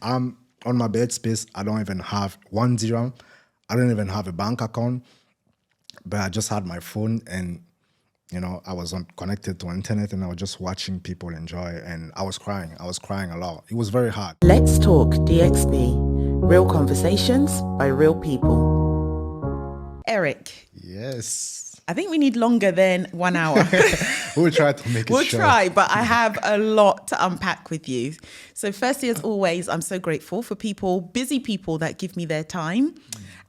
I'm on my bed space. I don't even have 1 dirham. I don't even have a bank account. But I just had my phone and, I was connected to internet and I was just watching people enjoy. And I was crying. I was crying a lot. It was very hard. Let's Talk DXB. Real conversations by real people. Eric. Yes. I think we need longer than 1 hour. We'll try to make it We'll short. try, but I have a lot to unpack with you. So firstly, as always, I'm so grateful for busy people that give me their time.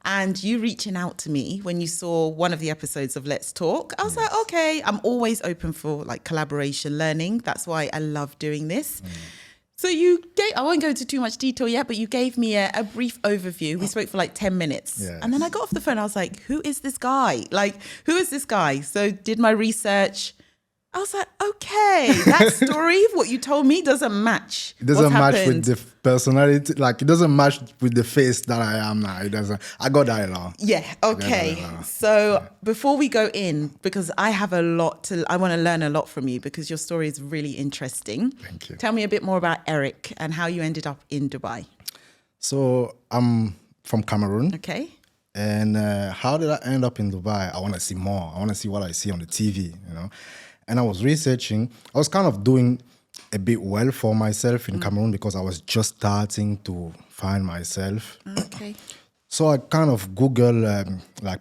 And you reaching out to me when you saw one of the episodes of Let's Talk. I was like, okay, I'm always open for collaboration, learning. That's why I love doing this. So I won't go into too much detail yet, but you gave me a brief overview. We spoke for 10 minutes. Yes. And then I got off the phone. I was like, who is this guy? Who is this guy? So did my research. I was like, okay, that story, what you told me doesn't match. It doesn't what's match happened. with the personality. It doesn't match with the face that I am now. It doesn't. I got that along. Yeah, okay. So before we go in, because I want to learn a lot from you because your story is really interesting. Thank you. Tell me a bit more about Eric and how you ended up in Dubai. So I'm from Cameroon. Okay. And how did I end up in Dubai? I want to see more. I want to see what I see on the TV, And I was researching. I was kind of doing a bit well for myself in Cameroon because I was just starting to find myself. Okay. So I kind of Google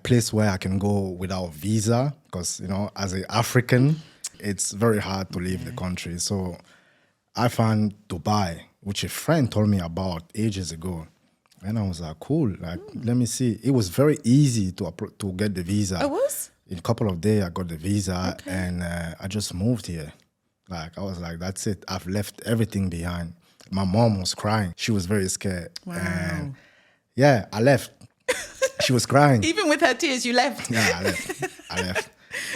place where I can go without visa because, as an African, it's very hard to leave the country. So I found Dubai, which a friend told me about ages ago. And I was like, cool, let me see. It was very easy to get the visa. It was? In a couple of days, I got the visa and I just moved here. I was like, that's it. I've left everything behind. My mom was crying. She was very scared. Wow. And I left. She was crying. Even with her tears, you left. Yeah, I left.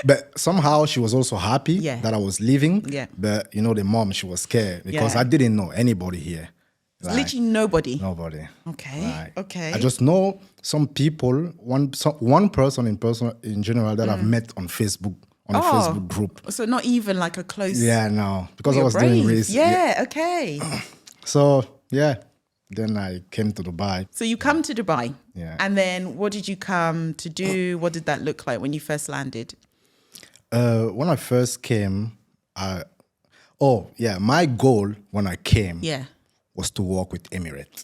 But somehow she was also happy that I was leaving. Yeah. But, the mom, she was scared because I didn't know anybody here. Literally nobody. Nobody. Okay. Okay. I just know some people, one person in general that I've met on Facebook, on a Facebook group. So not even a close. Yeah, no, because I You're was brave. doing research. Yeah, okay. So, then I came to Dubai. So you come to Dubai. Yeah. And then what did you come to do? What did that look like when you first landed? When I first came, my goal when I came was to work with Emirates.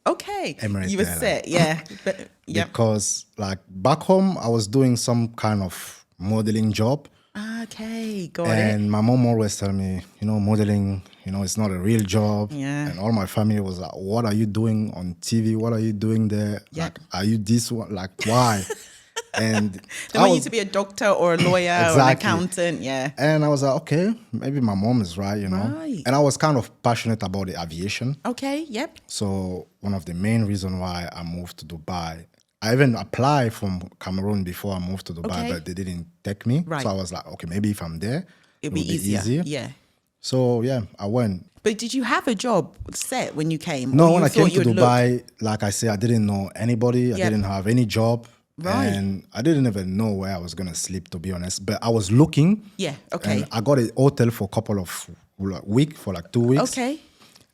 Okay. Emirates you were Airline. set, yeah. But, Because back home, I was doing some kind of modeling job. Okay, got it. And my mom always tell me, modeling, it's not a real job. Yeah. And all my family was like, what are you doing on TV? What are you doing there? Yeah. Are you this one? Why? And They want you to be a doctor or a lawyer or an accountant, yeah. And I was like, okay, maybe my mom is right, Right. And I was kind of passionate about the aviation. Okay, yep. So one of the main reasons why I moved to Dubai, I even applied from Cameroon before I moved to Dubai, but they didn't take me. Right. So I was like, okay, maybe if I'm there, It'll be easier. Yeah. So I went. But did you have a job set when you came? No, Or when you I came thought to you'd Dubai, like I said, I didn't know anybody. I Yep. didn't have any job. Right. And I didn't even know where I was going to sleep, to be honest. But I was looking. Yeah, okay. And I got a hotel for a couple of weeks, for 2 weeks. Okay.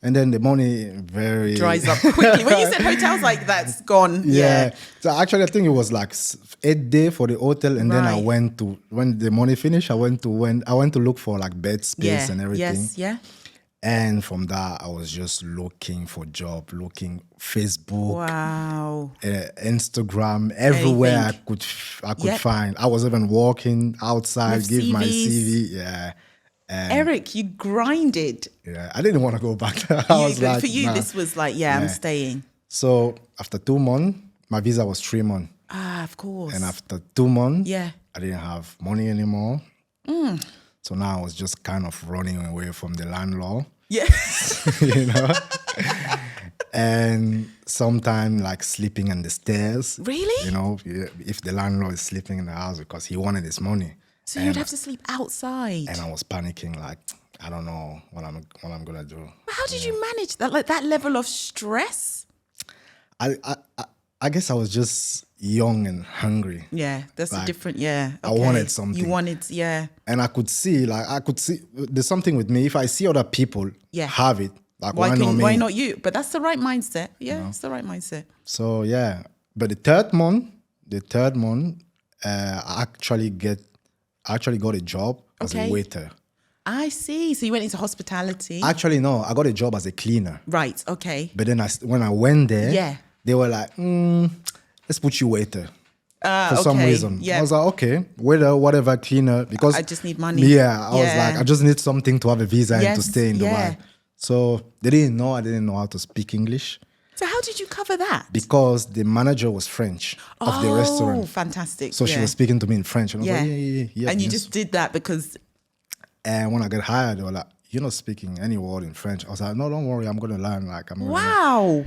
And then the money very... Dries up quickly. When you said hotels, that's gone. Yeah. So actually, I think it was 8 days for the hotel. And then I Right. went to, when the money finished, I went to look for bed space and everything. Yes, yeah. And from that, I was just looking for job, looking Facebook, Wow. Instagram, everywhere I Anything. could Yep. find. I was even walking outside, With give my CVs. CV. Yeah. And Eric, you grinded. I didn't want to go back there. I was like, For you, nah. this was I'm staying. So after 2 months, my visa was 3 months. Ah, of course. And after 2 months, Yeah. I didn't have money anymore. So now I was just kind of running away from the landlord. Yeah. And sometimes sleeping on the stairs. Really? If the landlord is sleeping in the house because he wanted his money. So you'd have to sleep outside. And I was panicking, I don't know what I'm gonna do. But how did you manage that? That level of stress? I guess I was just young and hungry. Yeah, that's a different, yeah. I wanted something. You wanted, yeah. And I could see, there's something with me. If I see other people have it, Like, why not me? Why not you? But that's the right mindset. Yeah, it's the right mindset. So yeah, but the third month, I actually got a job as a waiter. I see. So you went into hospitality. Actually, no, I got a job as a cleaner. Right. Okay. But then when I went there, they were like, let's put you waiter. For some reason. Yeah. I was like, okay, waiter, whatever, cleaner, because I just need money. Yeah, I was like, I just need something to have a visa and to stay in Dubai. Yeah. So they didn't know I didn't know how to speak English. So how did you cover that? Because the manager was French of the restaurant. Oh, fantastic. So she was speaking to me in French. And I was like, yeah. And you just did that because... And when I got hired, they were like, you're not speaking any word in French. I was like, no, don't worry, I'm going to learn. Wow.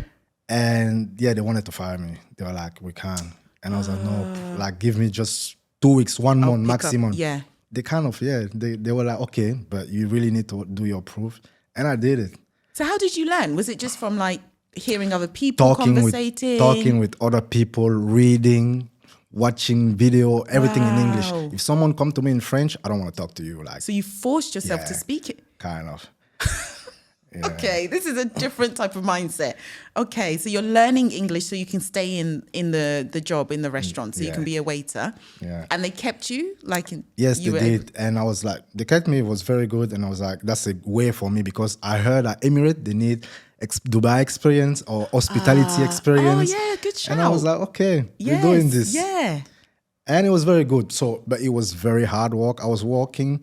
And yeah, they wanted to fire me. They were like, we can't. And I was like, no, like, give me just 2 weeks, 1 month maximum. Yeah. They kind of, they were like, okay, but you really need to do your proof. And I did it. So how did you learn? Was it just from like hearing other people, conversating? Talking with other people, reading, watching video, everything in English. If someone come to me in French, I don't want to talk to you. Like, so you forced yourself to speak it? Kind of. Yeah. Okay, this is a different type of mindset. Okay, so you're learning English so you can stay in the job in the restaurant, so you can be a waiter. Yeah. And they kept you like in, yes, they did. And I was like, they kept me. It was very good. And I was like, that's a way for me because I heard at Emirates they need Dubai experience or hospitality experience. Oh yeah, good shout. And I was like, okay, we're doing this. Yeah. And it was very good. So, but it was very hard work. I was working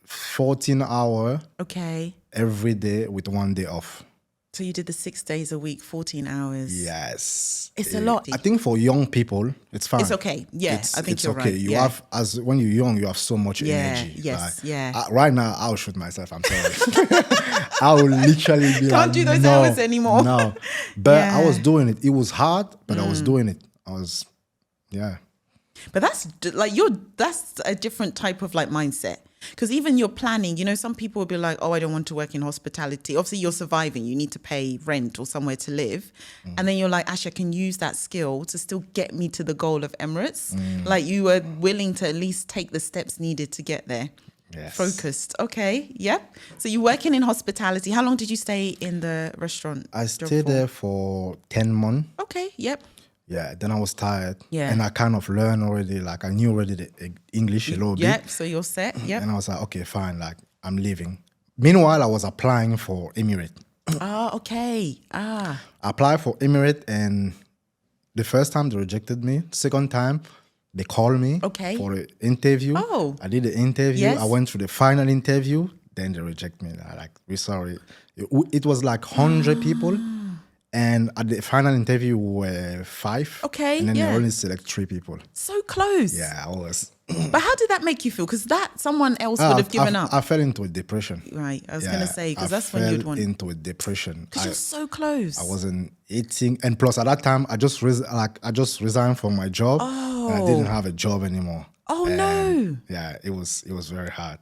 14 hours. Okay. Every day with 1 day off. So you did the 6 days a week, 14 hours. Yes. It's a lot. I think for young people, it's fine. It's okay. Yeah, I think you're okay. right. You have, when you're young, you have so much energy. Yes, right now, I'll shoot myself. I'm sorry. I will literally be Can't do those hours anymore. No. But I was doing it. It was hard, but I was doing it. But that's like that's a different type of like mindset. Because even you're planning, you know, some people will be like, oh, I don't want to work in hospitality. Obviously, you're surviving. You need to pay rent or somewhere to live. And then you're like, actually, I can use that skill to still get me to the goal of Emirates. Like you were willing to at least take the steps needed to get there. Yes. Focused. Okay. Yep. So you're working in hospitality. How long did you stay in the restaurant? I stayed there for 10 months. Okay. Yep. Yeah, then I was tired. Yeah. And I kind of learned already, like I knew already the English a little bit. Yep, so you're set. Yep. And I was like, okay, fine, like I'm leaving. Meanwhile, I was applying for Emirates. Okay. I applied for Emirates and the first time they rejected me. Second time, they called me for an interview. Oh. I did the interview. Yes. I went through the final interview. Then they reject me. They're like, we're sorry. It was like 100 people. And at the final interview, we were 5. Okay, and then they only select 3 people. So close. Yeah, I was. But how did that make you feel? Because someone else would have given up. I fell into a depression. Right, I was going to say, because that's when you'd want. I fell into a depression. Because you're so close. I wasn't eating. And plus, at that time, I just resigned from my job. Oh. And I didn't have a job anymore. Oh, no. Yeah, it was very hard.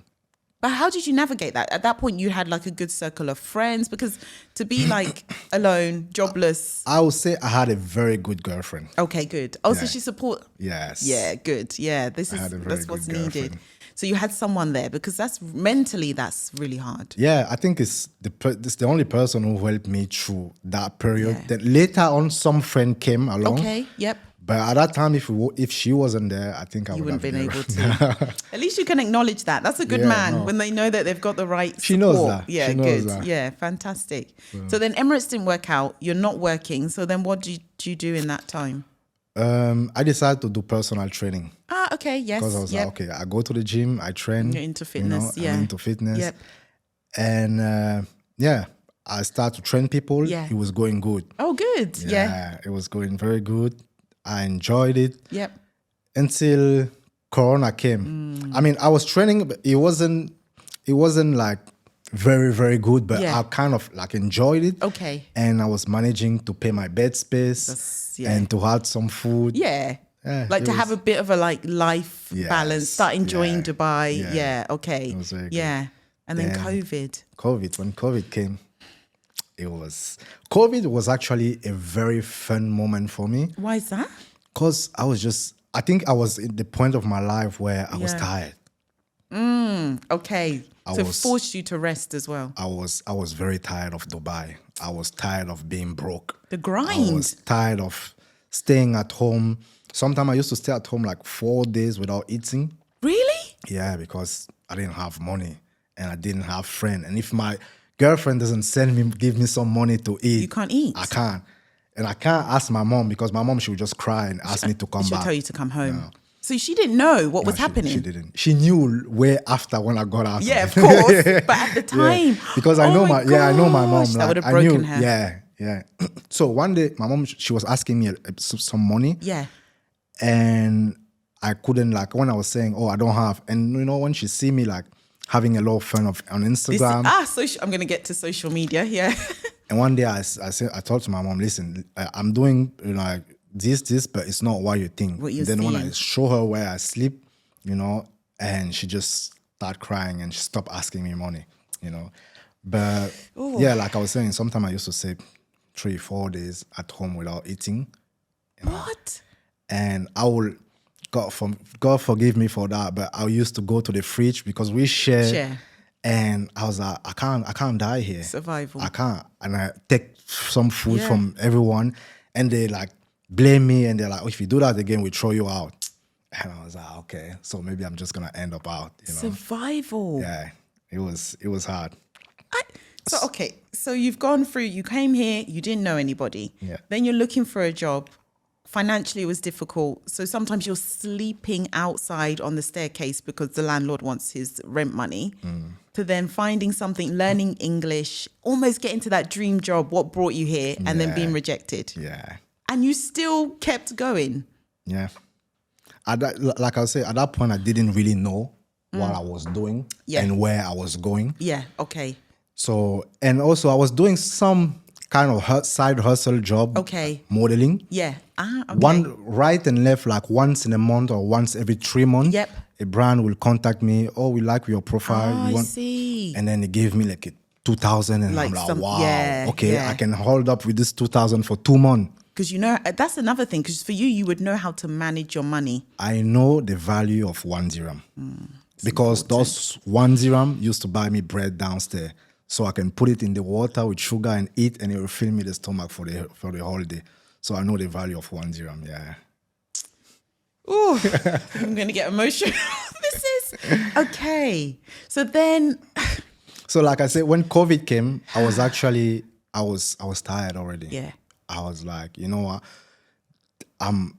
But how did you navigate that? At that point, you had like a good circle of friends because to be like alone, jobless. I would say I had a very good girlfriend. Okay, good. Oh, so she support. Yes. Yeah, good. Yeah, that's what's needed. So you had someone there because that's mentally really hard. Yeah, I think it's the only person who helped me through that period. Yeah. Then later on, some friend came along. Okay. Yep. But at that time, if she wasn't there, I think I would have been able to. At least you can acknowledge that. That's a good man when they know that they've got the right support. She knows that. Yeah, she knows good. That. Yeah, fantastic. So then Emirates didn't work out. You're not working. So then what did you do in that time? I decided to do personal training. Okay, yes. Because I was like, okay, I go to the gym, I train. You're into fitness, I'm into fitness. Yep. And I started to train people. Yeah. It was going good. Oh, good. Yeah. It was going very good. I enjoyed it. Yep. Until Corona came. I mean, I was training, but it wasn't like very, very good, but I kind of like enjoyed it. Okay. And I was managing to pay my bed space and to have some food. Yeah. Like to have a bit of a like life balance, start enjoying Dubai. Yeah. Okay. It was very good. Yeah. And then COVID. When COVID came, COVID was actually a very fun moment for me. Why is that? Because I think I was at the point of my life where I was tired. Okay. I So it was forced you to rest as well. I was very tired of Dubai. I was tired of being broke. The I grind. was tired of staying at home. Sometimes I used to stay at home like 4 days without eating. Really? Yeah, because I didn't have money and I didn't have friend. And if my girlfriend doesn't give me some money to eat, You can't eat. I can't. And I can't ask my mom because my mom, she would just cry and ask me to come She'll back. tell you to come home. So she didn't know what was happening. She didn't. She knew way after when I got out. Yeah, of course. But at the time, Because I know I know my mom. gosh, that Like, would have I broken knew, her. Yeah. So one day, my mom, she was asking me some money, Yeah. and I couldn't, like, when I was saying, oh, I don't have, and when she see me like having a lot of fun on Instagram, I'm going to get to social media. Yeah. and one day I told to my mom, listen, I'm doing like this, but it's not what you think. What you're Then when I seeing. show her where I sleep, and she just start crying and she stopped asking me money, But yeah, like I was saying, sometimes I used to stay 3-4 days at home without eating. What? And I will, God forgive me for that, but I used to go to the fridge because we share. And I was like, I can't die here. Survival. I can't. And I take some food Yeah. from everyone, and they like blame me, and they're like, oh, if you do that again, we throw you out. And I was like, okay, so maybe I'm just gonna end up out. Survival. Yeah, it was hard. So you've gone through, you came here, you didn't know anybody. Yeah. Then you're looking for a job. Financially, it was difficult. So sometimes you're sleeping outside on the staircase because the landlord wants his rent money. To then finding something, learning English, almost getting to that dream job, what brought you here, and then being rejected. Yeah. And you still kept going. Yeah. Like I say, at that point, I didn't really know what I was doing and where I was going. Yeah, okay. So, and also I was doing some kind of side hustle job. Okay. Modeling. Yeah. Okay. One right and left, like once in a month or once every 3 months. Yep. A brand will contact me. Oh, we like your profile. I see. And then they gave me like a 2,000, and Like I'm like, some- wow. yeah, Okay, yeah. I can hold up with this 2,000 for 2 months. Because that's another thing. Because for you would know how to manage your money. I know the value of 1 dirham because those 1 dirham used to buy me bread downstairs, so I can put it in the water with sugar and eat, and it will fill me the stomach for the holiday. So I know the value of 1 dirham. Yeah. Ooh, I'm going to get emotional. This is okay. So then, So like I said, when COVID came, I was actually I was tired already. Yeah. I was like, you know what? I'm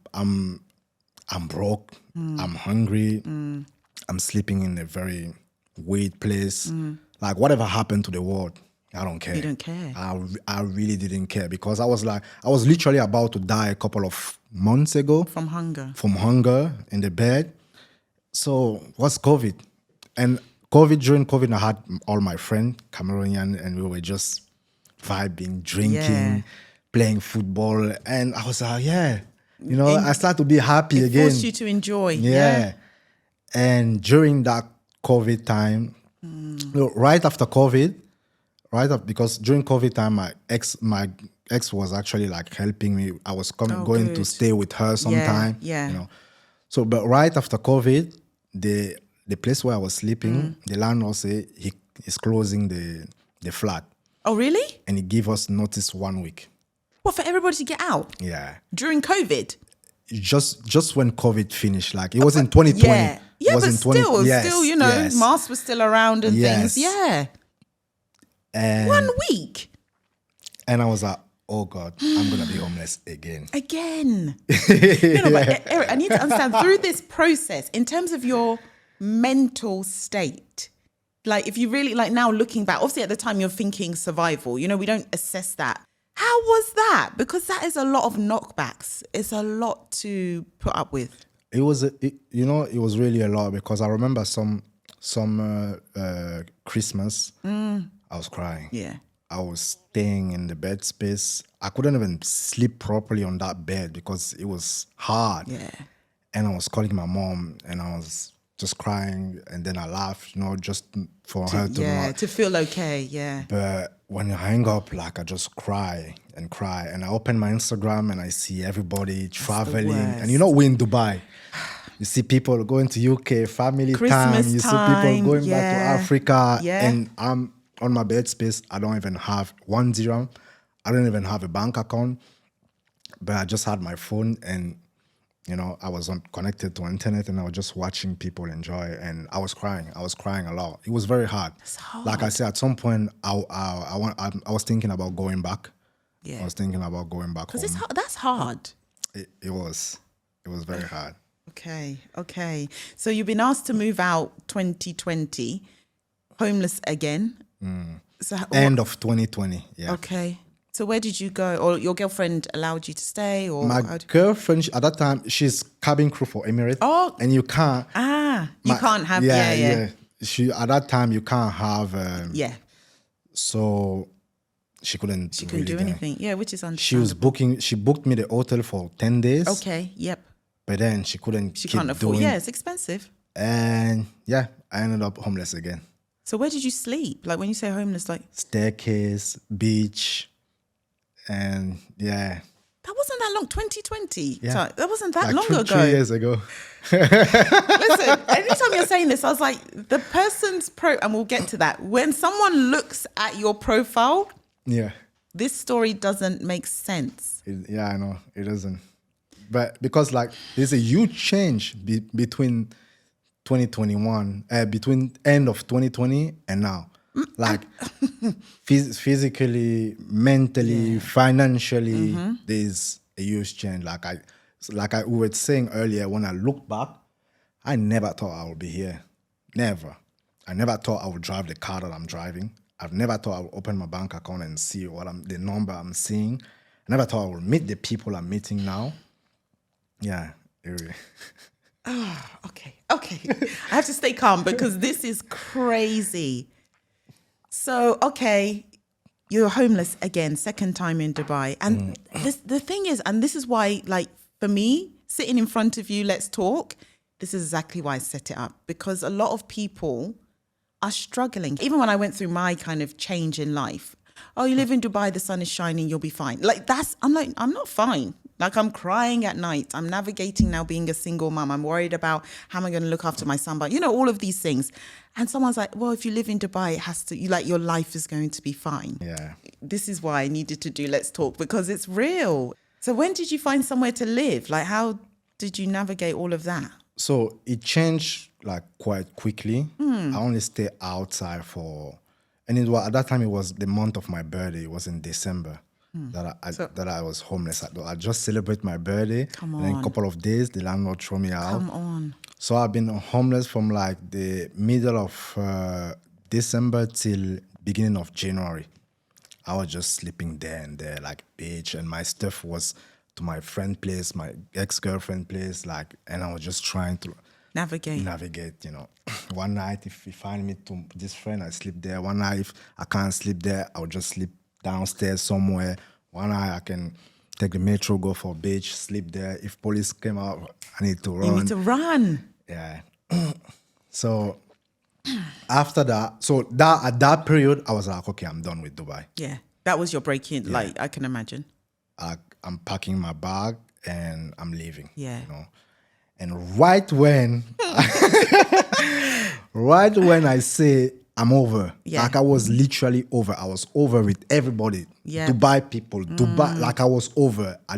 broke. I'm hungry. I'm sleeping in a very weird place. Like whatever happened to the world, I don't care. You don't care. I really didn't care because I was literally about to die a couple of months ago from hunger in the bed. So what's COVID? And during COVID, I had all my friends, Cameroonian, and we were just vibing, drinking, playing football. And I was like, I started to be happy it again. forced you to enjoy. Yeah. And during that COVID time, right after COVID, because during COVID time, my ex was actually like helping me. I was going good. to stay with her sometime. Yeah. So, but right after COVID, the place where I was sleeping, the landlord said he's closing the flat. Oh, really? And he gave us notice 1 week. What, for everybody to get out? Yeah. During COVID? Just when COVID finished, like it was in 2020. Yeah, It was but in still, yes. masks were still around and Yes. things. Yeah. And 1 week? And I was like, oh God, I'm going to be homeless again. Again. But Eric, I need to understand through this process, in terms of your mental state, like if you really, like now looking back, obviously at the time you're thinking survival, we don't assess that. How was that? Because that is a lot of knockbacks. It's a lot to put up with. It was really a lot because I remember some Christmas, I was crying. Yeah. I was staying in the bed space. I couldn't even sleep properly on that bed because it was hard. Yeah. And I was calling my mom and I was just crying, and then I laughed, just for her to know. To feel okay, yeah. But when I hang up, like I just cry, and I open my Instagram and I see everybody traveling. worst. And we're in Dubai. You see people going to UK, family Christmas time. You see time, people going back to yeah. Africa. Yeah. And I'm on my bed space. I don't even have 1 dirham. I don't even have a bank account. But I just had my phone and, I was connected to internet and I was just watching people enjoy. And I was crying. I was crying a lot. It was very hard. It's hard. Like I said, at some point, I was thinking about going back. Yeah. I was thinking about going back home. Because that's hard. It was very hard. Okay. So you've been asked to move out 2020, homeless again. So End of 2020, yeah. Okay. So where did you go? Or your girlfriend allowed you to stay? Or My girlfriend, at that time, she's cabin crew for Emirates. Oh. And you can't. You can't have, yeah. She, at that time, you can't have. Yeah. So she couldn't. She couldn't do anything. Yeah, which is understandable. She booked me the hotel for 10 days. Okay, yep. But then she couldn't. She can't afford. Yeah, it's expensive. And yeah, I ended up homeless again. So where did you sleep? Like when you say homeless, like staircase, beach, and yeah. That wasn't that long. 2020. Yeah. So that wasn't that like long ago. 3 years ago. Listen, anytime you're saying this, I was like, the person's and we'll get to that. When someone looks at your profile, yeah, this story doesn't make sense. Yeah, I know it doesn't. But because like there's a huge change between 2021, between end of 2020 and now. Like physically, mentally, financially, there's a huge change. We were saying earlier, when I look back, I never thought I would be here. Never. I never thought I would drive the car that I'm driving. I've never thought I would open my bank account and see the number I'm seeing. I never thought I would meet the people I'm meeting now. Yeah, really. Okay. I have to stay calm because this is crazy. So, okay, you're homeless again, second time in Dubai. And the thing is, and this is why, like, for me, sitting in front of you, let's talk, this is exactly why I set it up. Because a lot of people are struggling. Even when I went through my kind of change in life, oh, you live in Dubai, the sun is shining, you'll be fine. I'm not fine. Like, I'm crying at night. I'm navigating now being a single mom. I'm worried about how am I going to look after my son, but all of these things. And someone's like, well, if you live in Dubai, your life is going to be fine. Yeah. This is why I needed to do Let's Talk, because it's real. So when did you find somewhere to live? Like, how did you navigate all of that? So it changed like quite quickly. I only stayed outside and at that time it was the month of my birthday. It was in December that I was homeless. I just celebrate my birthday. Come on. And in a couple of days, the landlord threw me out. Come on. So I've been homeless from like the middle of December till beginning of January. I was just sleeping there and there, like beach, and my stuff was to my friend place, my ex-girlfriend place, and I was just trying to navigate. One night, if you find me to this friend, I sleep there. One night, if I can't sleep there, I'll just sleep downstairs somewhere. One night, I can take the metro, go for a beach, sleep there. If police came out, I need to run. You need to run. Yeah. So after that, at that period, I was like, okay, I'm done with Dubai. Yeah. That was your break-in, like, I can imagine. I'm packing my bag and I'm leaving. Yeah. And right when I say I'm over, like I was literally over. I was over with everybody. Yeah. Dubai people, Dubai, like I was over. I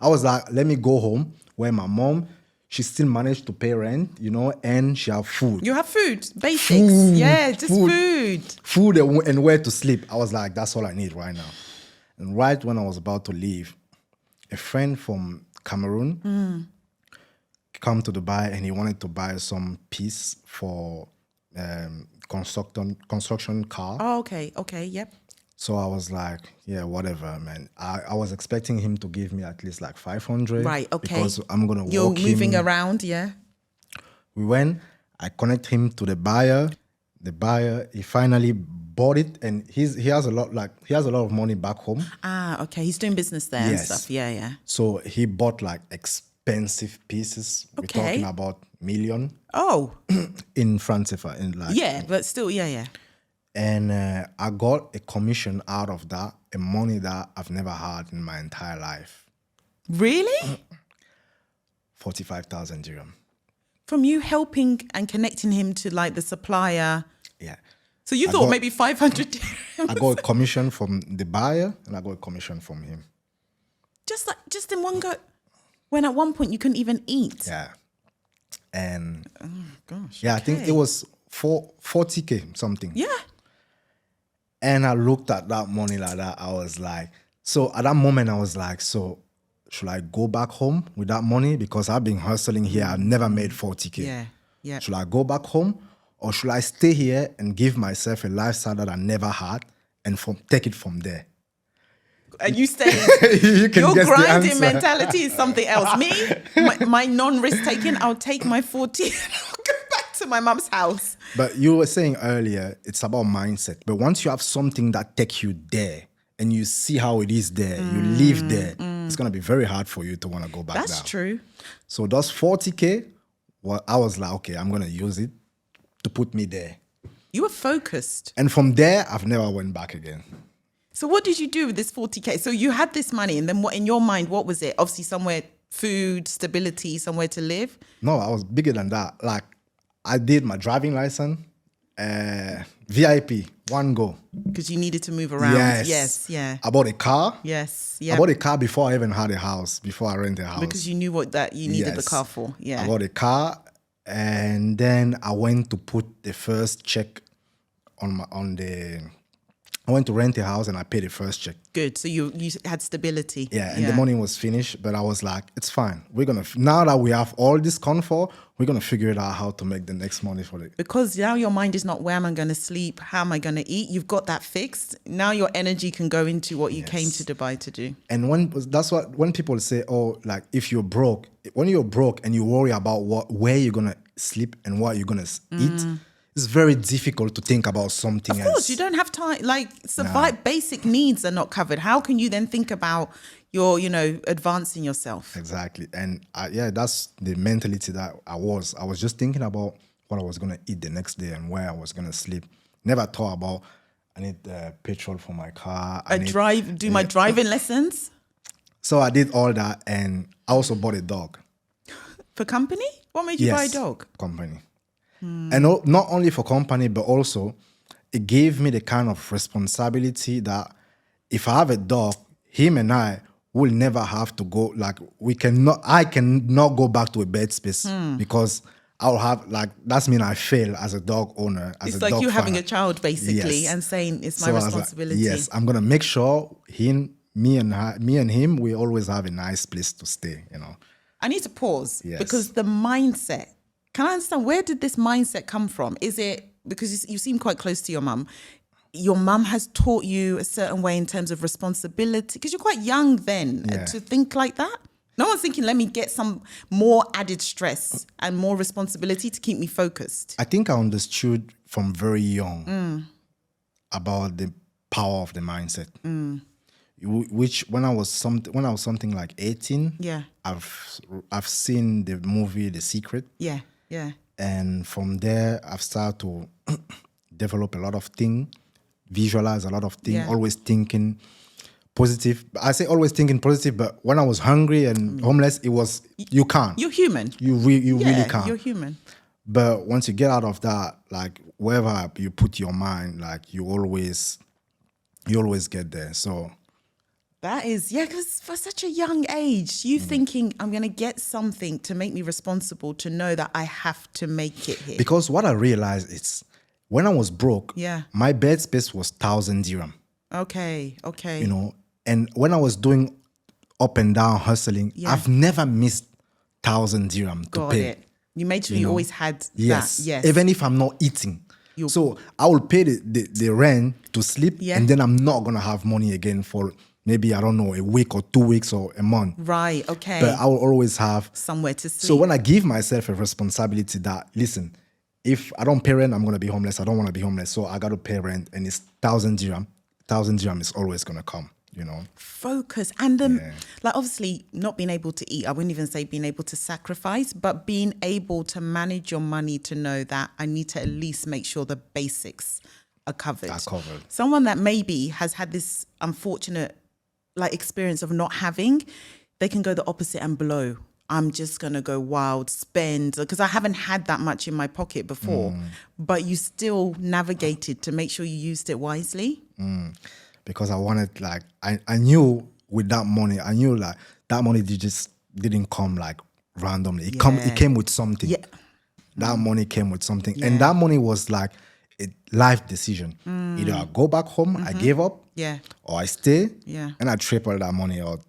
was like, let me go home where my mom, she still managed to pay rent, and she have food. You have food, basics. Just food. Food and where to sleep. I was like, that's all I need right now. And right when I was about to leave, a friend from Cameroon come to Dubai and he wanted to buy some piece for construction car. Oh, okay, yep. So I was like, yeah, whatever, man. I was expecting him to give me at least like 500. Right, okay. Because I'm going to You're walk moving him. around, yeah. We went, I connect him to the buyer. The buyer, he finally bought it, and he has a lot of money back home. Ah, okay. He's doing business there and stuff. Yeah. So he bought like expensive pieces. Okay. We're talking about million. Oh. In France, yeah, but still, yeah. And I got a commission out of that, a money that I've never had in my entire life. Really? 45,000 dirham. From you helping and connecting him to like the supplier. Yeah. So you I thought got- maybe 500 I got a commission from the buyer and I got a commission from him. just in one go. When at one point you couldn't even eat. Yeah. And Gosh. yeah, I think okay. it was 40K something. Yeah. And I looked at that money like that. I was like, so at that moment, I was like, so should I go back home with that money? Because I've been hustling here. I've never made 40K. Yeah. Yeah. Should I go back home or should I stay here and give myself a lifestyle that I never had and take it from there? And you say You can your guess the grinding answer. mentality is something else. Me, my non-risk taking, I'll take my 40 and I'll go back to my mum's house. But you were saying earlier, it's about mindset. But once you have something that takes you there and you see how it is there, you live there, it's going to be very hard for you to want to go back down. That's true. So those 40K, well, I was like, okay, I'm going to use it to put me there. You were focused. And from there, I've never went back again. So what did you do with this 40K? So you had this money and then what in your mind, what was it? Obviously somewhere, food, stability, somewhere to live. No, I was bigger than that. Like, I did my driving license, VIP, one go. Because you needed to move around. Yes. Yeah. I bought a car. Yes. I Yeah. bought a car before I even had a house, before I rented a house. Because you knew what that you needed the Yes. car for. Yeah. I bought a car, and then I went to put the first check I went to rent a house and I paid the first check. Good. So you had stability. Yeah, and the money was finished, but I was like, it's fine. We're gonna now that we have all this comfort, we're gonna figure it out how to make the next money for it. Because now your mind is not where am I going to sleep, how am I going to eat? You've got that fixed. Now your energy can go into what you came to Dubai to do. And when people say, oh, like if you're broke, when you're broke and you worry about where you're gonna sleep and what you're gonna eat, it's very difficult to think about something else. Of course, you don't have time. Like basic needs are not covered. How can you then think about your, advancing yourself? Exactly. And that's the mentality that I was just thinking about what I was going to eat the next day and where I was going to sleep. Never thought about, I need petrol for my car. My driving lessons. So I did all that and I also bought a dog. For company? What made you buy a dog? Company. And not only for company, but also it gave me the kind of responsibility that if I have a dog, him and I will never have to go, I cannot go back to a bed space because I'll have, that's mean I fail as a dog owner, as it's a like dog you father. having a child basically and saying it's my responsibility. Yes, I'm going to make sure me and him, we always have a nice place to stay, I need to pause Yes. because the mindset, can I understand, where did this mindset come from? Is it because you seem quite close to your mum? Your mum has taught you a certain way in terms of responsibility? Because you're quite young then to think like that. No one's thinking, let me get some more added stress and more responsibility to keep me focused. I think I understood from very young about the power of the mindset. Which when I was something like 18, I've seen the movie The Secret. Yeah. And from there, I've started to develop a lot of things, visualize a lot of things, always thinking positive. I say always thinking positive, but when I was hungry and homeless, it was, you can't. You're human. You really can't. You're human. But once you get out of that, like wherever you put your mind, like you always get there. So that is, because for such a young age, you thinking, I'm going to get something to make me responsible, to know that I have to make it here. Because what I realized is, when I was broke, my bed space was 1,000 dirham. Okay. And when I was doing up and down hustling, I've never missed 1,000 dirham to pay. It. You made sure you always had that. Yes. Even if I'm not eating. So I will pay the rent to sleep, and then I'm not going to have money again for maybe, I don't know, a week or 2 weeks or a month. Right, okay. But I will always have somewhere to sleep. So when I give myself a responsibility that, listen, if I don't pay rent, I'm going to be homeless. I don't want to be homeless. So I got to pay rent, and it's 1,000 dirham. 1,000 dirham is always going to come, Focus. And obviously not being able to eat, I wouldn't even say being able to sacrifice, but being able to manage your money to know that I need to at least make sure the basics are covered. Someone that maybe has had this unfortunate experience of not having, they can go the opposite and blow I'm just going to go wild, spend, because I haven't had that much in my pocket before. But you still navigated to make sure you used it wisely. Because I wanted, like, I knew with that money, I knew like that money just didn't come like randomly. It came with something. Yeah. That money came with something. Yeah. And that money was like a life decision. Either I go back home, I give up, Yeah. or I stay, Yeah. and I triple that money out.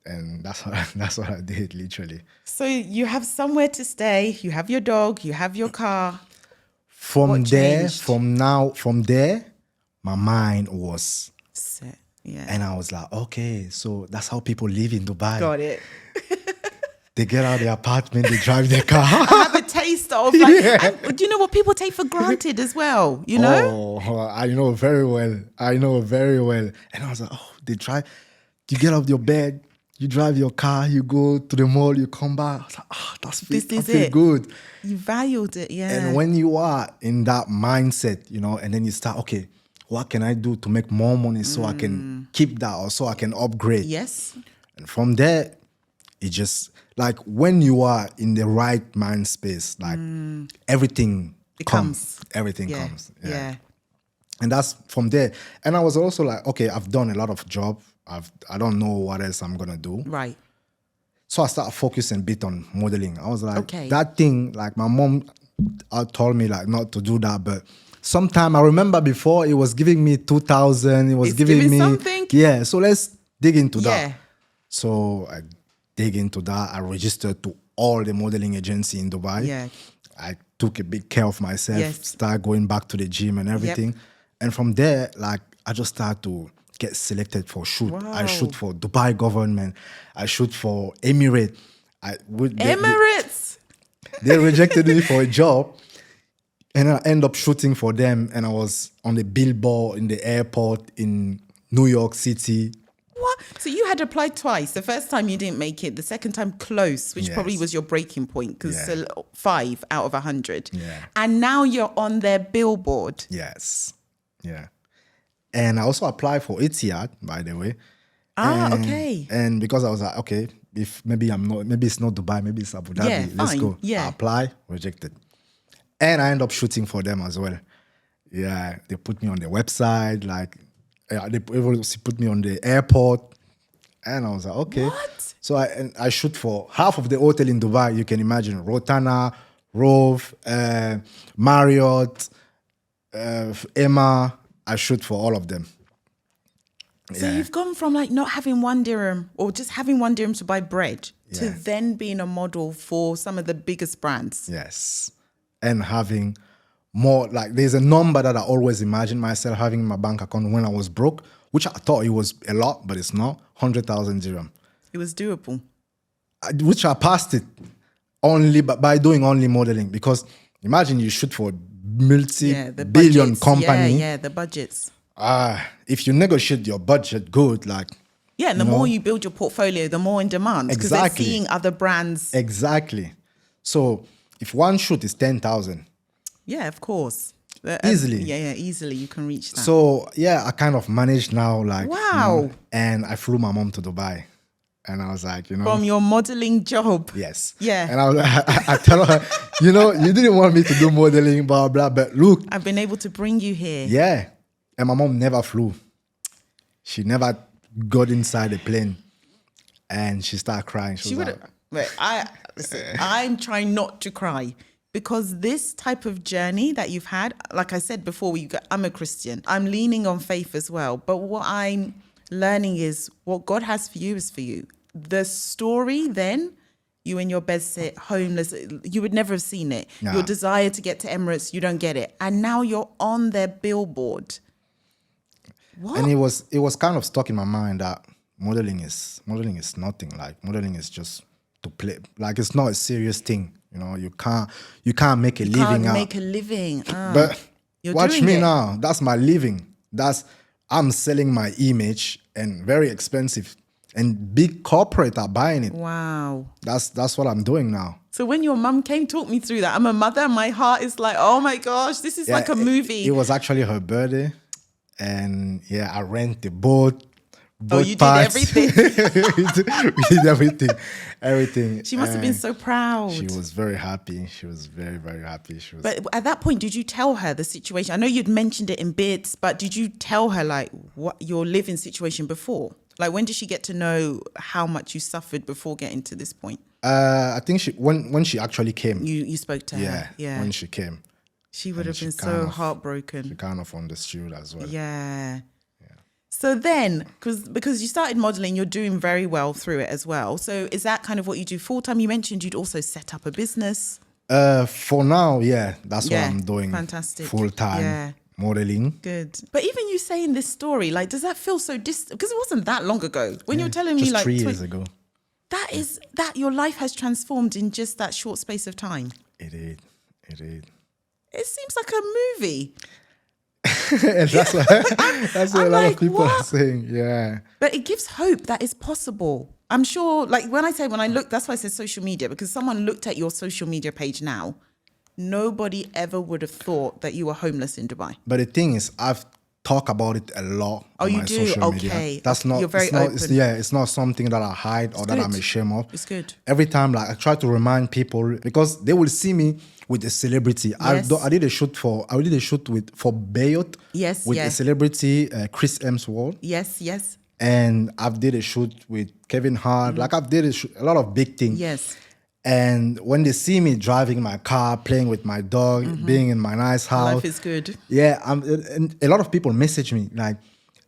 And that's what I did, literally. So you have somewhere to stay, you have your dog, you have your car. From What there, changed? from there, my mind was, Set. Yeah. and I was like, okay, so that's how people live in Dubai. Got it. They get out of their apartment, they drive their car. I have a taste of like, and do you know what people take for granted as well? You know? Oh, I know very well. And I was like, oh, they drive. You get off your bed, you drive your car, you go to the mall, you come back. I was like, oh, This is feel it. good. You valued it, yeah. And when you are in that mindset, and then you start, okay, what can I do to make more money so I can keep that or so I can upgrade? Yes. And from there, it just, like when you are in the right mind space, like everything comes. Everything Yeah. comes. Yeah. And that's from there. And I was also like, okay, I've done a lot of job. I don't know what else I'm gonna do. Right. So I started focusing a bit on modeling. I was like, Okay. that thing, like my mom told me like not to do that, but sometime I remember before it was giving me 2,000. It was It's giving giving me something? Yeah. So let's dig into Yeah. that. So I dig into that. I registered to all the modeling agency in Dubai. Yeah. I took a big care of myself, Yes. started going back to the gym and everything. And from there, like I just started to get selected for shoot. I Wow. shoot for Dubai government. I shoot for Emirates. Emirates. They rejected me for a job. And I end up shooting for them. And I was on the billboard in the airport in New York City. What? So you had applied twice. The first time you didn't make it. The second time close, which Yes. probably was your breaking point because Yeah. 5 out of 100. Yeah. And now you're on their billboard. Yes. Yeah. And I also applied for Etihad, by the way. Okay. And because I was like, okay, maybe it's not Dubai, maybe it's Abu Dhabi. Yeah, Let's fine. go. Yeah. I apply, rejected. And I end up shooting for them as well. Yeah, they put me on the website, like they put me on the airport. And I was like, okay. What? So I shoot for half of the hotel in Dubai, you can imagine. Rotana, Rove, Marriott, Emma. I shoot for all of them. So you've gone from like not having 1 dirham or just having 1 dirham to buy bread to Yeah. then being a model for some of the biggest brands. Yes. And having more, like there's a number that I always imagined myself having in my bank account when I was broke, which I thought it was a lot, but it's not. 100,000 dirham. It was doable. Which I passed it only by doing only modeling. Because imagine you shoot for The multi-billion budgets. company. Yeah, the budgets. If you negotiate your budget good, like Yeah, and the more you build your portfolio, the more in demand. Because Exactly. they're seeing other brands. exactly. So if one shoot is 10,000, Yeah, of course. Easily. Yeah, easily you can reach that. so yeah, I kind of managed now, like Wow. and I flew my mom to Dubai, and I was like, From your modeling job. yes, Yeah. and I tell her, you didn't want me to do modeling, blah blah, but look, I've been able to bring you here. yeah, and my mom never flew. She never got inside the plane, and she started crying. She was would like, listen, I'm trying not to cry because this type of journey that you've had, like I said before, I'm a Christian. I'm leaning on faith as well. But what I'm learning is what God has for you is for you. The story then, you in your bed sit homeless, you would never have seen it. Nah. Your desire to get to Emirates, you don't get it. And now you're on their billboard. What? and it was kind of stuck in my mind that modeling is nothing. Like modeling is just to play. Like it's not a serious thing. You can't make a living Can't out. make a living. But You're watch doing me it. now. That's my living. I'm selling my image and very expensive. And big corporate are buying it. Wow. That's what I'm doing now. So when your mum came, talk me through that. I'm a mother. My heart is like, oh my gosh, this is like a movie. It was actually her birthday. And yeah, I rent the boat, both you parts. did everything. We did everything. She must have been so proud. She was very happy. She was very, very happy. She was. But at that point, did you tell her the situation? I know you'd mentioned it in bits, but did you tell her like what your living situation before? Like when did she get to know how much you suffered before getting to this point? I think when she actually came. You spoke to her. Yeah. When she came. She would have been so heartbroken. She kind of understood as well. Yeah. So then, because you started modeling, you're doing very well through it as well. So is that kind of what you do full time? You mentioned you'd also set up a business. For now, yeah, that's what I'm doing. Fantastic. Full time modeling. Good. But even you saying this story, like, does that feel so distant? Because it wasn't that long ago. When you were telling me, like, 3 years ago. That is that your life has transformed in just that short space of time. It did. It seems like a movie. And that's what a lot of people are saying. Yeah. But it gives hope that it's possible. I'm sure, like when I look, that's why I said social media, because someone looked at your social media page now, nobody ever would have thought that you were homeless in Dubai. But the thing is, I've talked about it a lot on my social media. Okay. That's not, you're very open. It's, it's not something that I hide or that I'm ashamed of. It's good. Every time, like I try to remind people because they will see me with a celebrity. Yes. I did a shoot for Bayot. Yes, with a celebrity, Chris Hemsworth. Yes. And I've did a shoot with Kevin Hart. Like I've did a lot of big things. Yes. And when they see me driving my car, playing with my dog, being in my nice house. Life is good. Yeah. And a lot of people message me like,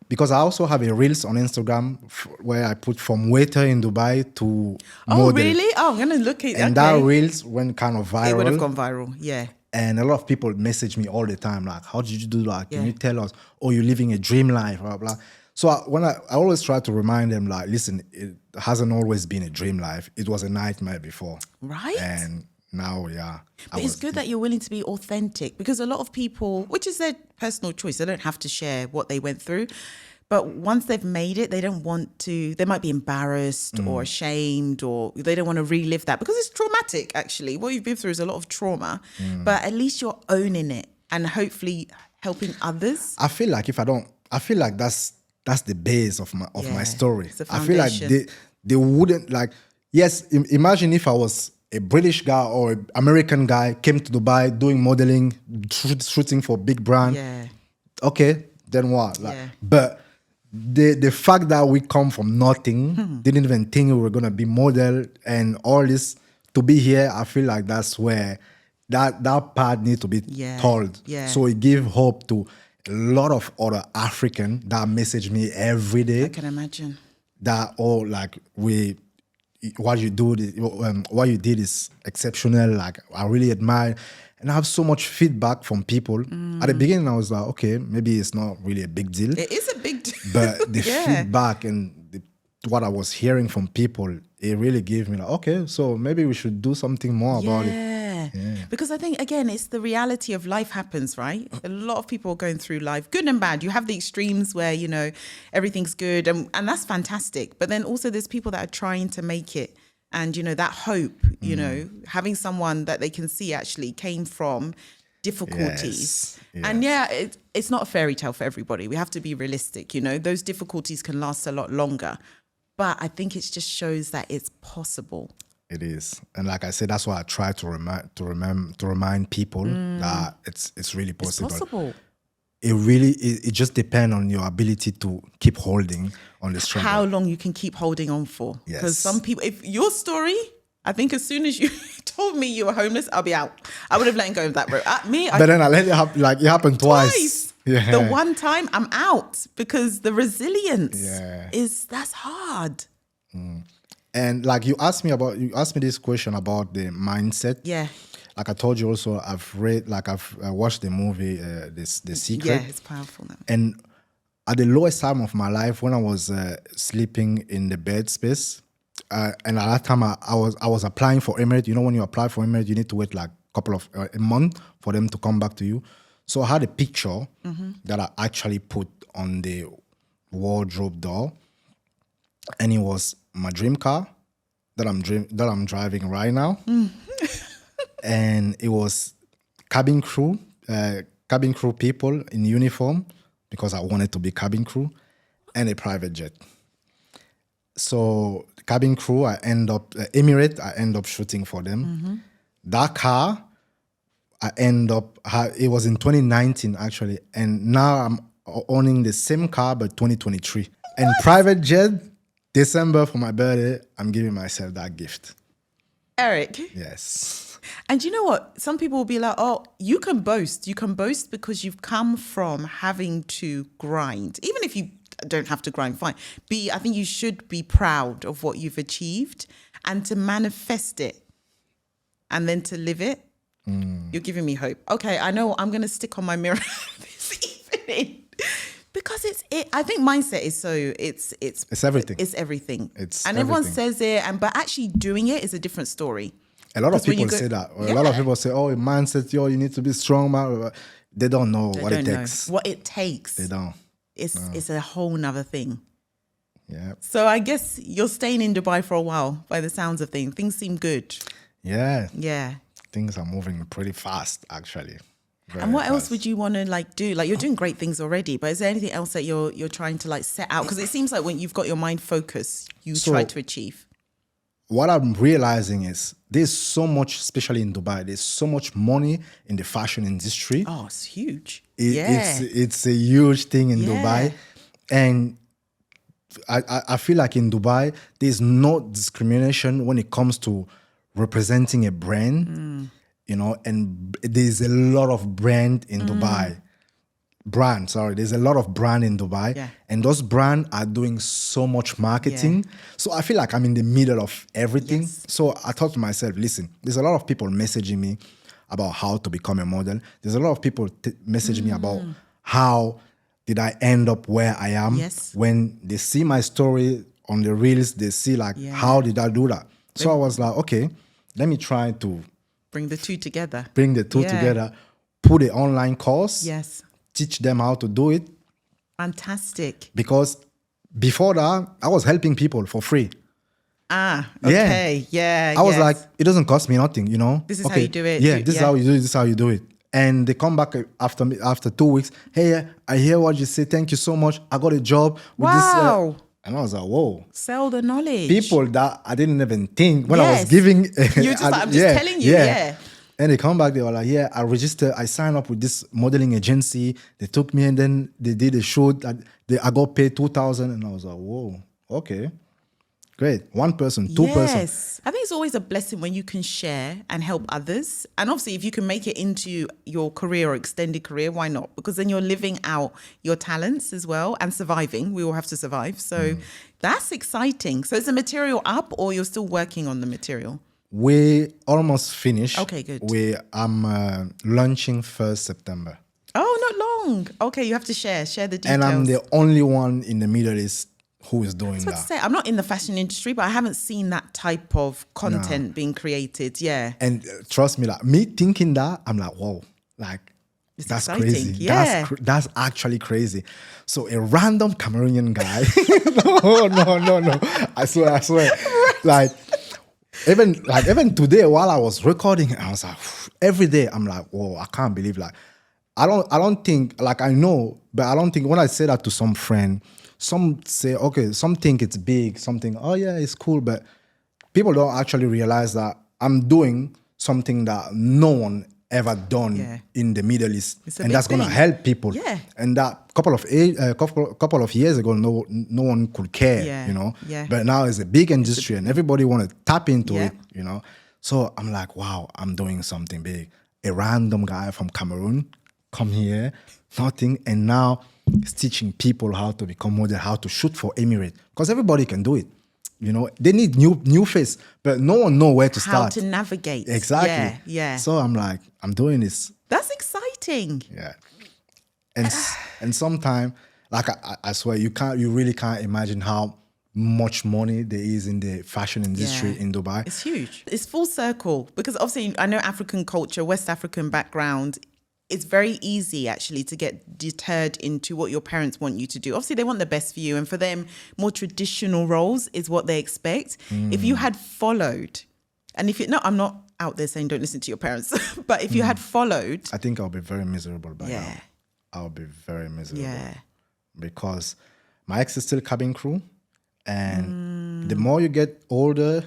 because I also have a reels on Instagram where I put from waiter in Dubai to model. Oh, really? Oh, I'm going to look at it. And that reels went kind of viral. It would have gone viral, yeah. And a lot of people message me all the time, like, how did you do that? Can you tell us? Oh, you're living a dream life, blah, blah. So I always try to remind them, like, listen, it hasn't always been a dream life. It was a nightmare before. Right. And now, yeah. But it's good that you're willing to be authentic, because a lot of people, which is their personal choice, they don't have to share what they went through. But once they've made it, they don't want to, they might be embarrassed or ashamed, or they don't want to relive that because it's traumatic, actually. What you've been through is a lot of trauma, but at least you're owning it and hopefully helping others. I feel like that's the base of my story. It's the I feel like foundation. they wouldn't like, yes, imagine if I was a British guy or an American guy came to Dubai doing modeling, shooting for big brand. Yeah. Okay, then what? Like, but the fact that we come from nothing, didn't even think we were gonna be model and all this to be here, I feel like that's where that part needs to be told. Yeah. So it give hope to a lot of other African that message me every day. I can imagine. That what you did is exceptional. Like I really admire. And I have so much feedback from people. At the beginning, I was like, okay, maybe it's not really a big deal. It is a big deal. But the feedback and what I was hearing from people, it really gave me like, okay, so maybe we should do something more about it. Yeah. Because I think, again, it's the reality of life happens, right? A lot of people are going through life, good and bad. You have the extremes where, you know, everything's good and that's fantastic. But then also there's people that are trying to make it. And, you know, that hope, you know, having someone that they can see actually came from difficulties. Yes. And it's not a fairy tale for everybody. We have to be realistic, you know, those difficulties can last a lot longer. But I think it just shows that it's possible. It is. And like I said, that's why I try to remind people that it's really possible. It's possible. It just depends on your ability to keep holding on the struggle. How long you can keep holding on for. Yes. Because some people, if your story, I think as soon as you told me you were homeless, I'll be out. I would have let go of that road. But then I let it happen, like it happened twice. Yeah. The one time I'm out because the resilience that's hard. And like you asked me this question about the mindset. Yeah. Like I told you also, I've watched the movie, The Secret. Yeah, it's powerful now. And at the lowest time of my life, when I was sleeping in the bed space, and at that time I was applying for Emirates. You know, when you apply for Emirates, you need to wait like a month for them to come back to you. So I had a picture that I actually put on the wardrobe door, and it was my dream car that I'm driving right now. And it was cabin crew people in uniform because I wanted to be cabin crew, and a private jet. So cabin crew, I end up Emirate. I end up shooting for them. That car, I end up. It was in 2019 actually, and now I'm owning the same car but 2023. And private jet, December for my birthday, I'm giving myself that gift. Eric. Yes. And you know what? Some people will be like, oh, you can boast. You can boast because you've come from having to grind. Even if you don't have to grind, fine. I think you should be proud of what you've achieved and to manifest it and then to live it. You're giving me hope. Okay, I know I'm going to stick on my mirror this evening. Because I think mindset is it's everything. It's everything. It's and everyone everything. says it, but actually doing it is a different story. A lot of 'Cause when people you go- say that. Or Yeah. A lot of people say, "Oh, mindset, you need to be strong, man." They don't know what it Don't know takes. what it takes. They don't. It's a whole nother thing. Yeah. So I guess you're staying in Dubai for a while by the sounds of things. Things seem good. Yeah. Yeah. Things are moving pretty fast, actually. And what else would you want to do? Like you're doing great things already, but is there anything else that you're trying to set out? Because it seems like when you've got your mind focused, you try to achieve. What I'm realizing is there's so much, especially in Dubai, there's so much money in the fashion industry. Oh, it's huge. It's a huge thing in Dubai. And I feel like in Dubai, there's no discrimination when it comes to representing a brand, and there's a lot of brand in Dubai. There's a lot of brand in Dubai. Yeah. And those brands are doing so much marketing. So I feel like I'm in the middle of everything. Yes. So I thought to myself, listen, there's a lot of people messaging me about how to become a model. There's a lot of people messaging me about how did I end up where I am. Yes. When they see my story on the reels, they see how did I do that? So I was like, okay, let me try to Bring the two together. bring the two together, put an online course, Yes. teach them how to do it. Fantastic. Because before that, I was helping people for free. Ah, okay. Yeah. I was yes. like, it doesn't cost me nothing, This is how you do it. Yeah, this is how you do it. This is how you do it. And they come back after 2 weeks. Hey, I hear what you say. Thank you so much. I got a job with this. Wow. And I was like, whoa. Sell the knowledge. People that I didn't even think when I was Yes. giving. You're just like, I'm just telling you, yeah. And they come back, they were like, yeah, I signed up with this modeling agency. They took me and then they did a shoot. I got paid 2,000 and I was like, whoa, okay. Great. One person, two person. Yes. I think it's always a blessing when you can share and help others. And obviously, if you can make it into your career or extended career, why not? Because then you're living out your talents as well and surviving. We all have to survive. So that's exciting. So is the material up or you're still working on the material? We almost finished. Okay, good. I'm launching 1st September. Oh, not long. Okay, you have to share the details. And I'm the only one in the Middle East who is doing That's what that. to say. I'm not in the fashion industry, but I haven't seen that type of content being created. Yeah. And trust me, me thinking that, I'm like, whoa, It's that's exciting. crazy. Yeah. That's actually crazy. So a random Cameroonian guy, no. I swear. Even today while I was recording, I was like, every day I'm like, whoa, I can't believe I don't think I know, but I don't think when I say that to some friend, some say, okay, some think it's big, something, oh yeah, it's cool, but people don't actually realize that I'm doing something that no one ever done in the Middle East, It's a and big that's gonna thing. help people. Yeah. And that couple of years ago, no one could care, Yeah. Yeah. But now it's a big industry, and everybody want to tap into Yeah. it, So I'm like, wow, I'm doing something big. A random guy from Cameroon come here, nothing, and now he's teaching people how to become model, how to shoot for Emirate, because everybody can do it. They need new face, but no one know where to How start. to navigate. Exactly. Yeah. So I'm like, I'm doing this. That's exciting. Yeah. And sometimes, I swear, you really can't imagine how much money there is in the fashion industry Yeah. in Dubai. It's huge. It's full circle because obviously I know African culture, West African background. It's very easy actually to get deterred into what your parents want you to do. Obviously, they want the best for you. And for them, more traditional roles is what they expect. If you had followed, and I'm not out there saying don't listen to your parents, but if you had followed. I think I'll be very miserable by Yeah. now. I'll be very miserable. Yeah. Because my ex is still cabin crew, and the more you get older,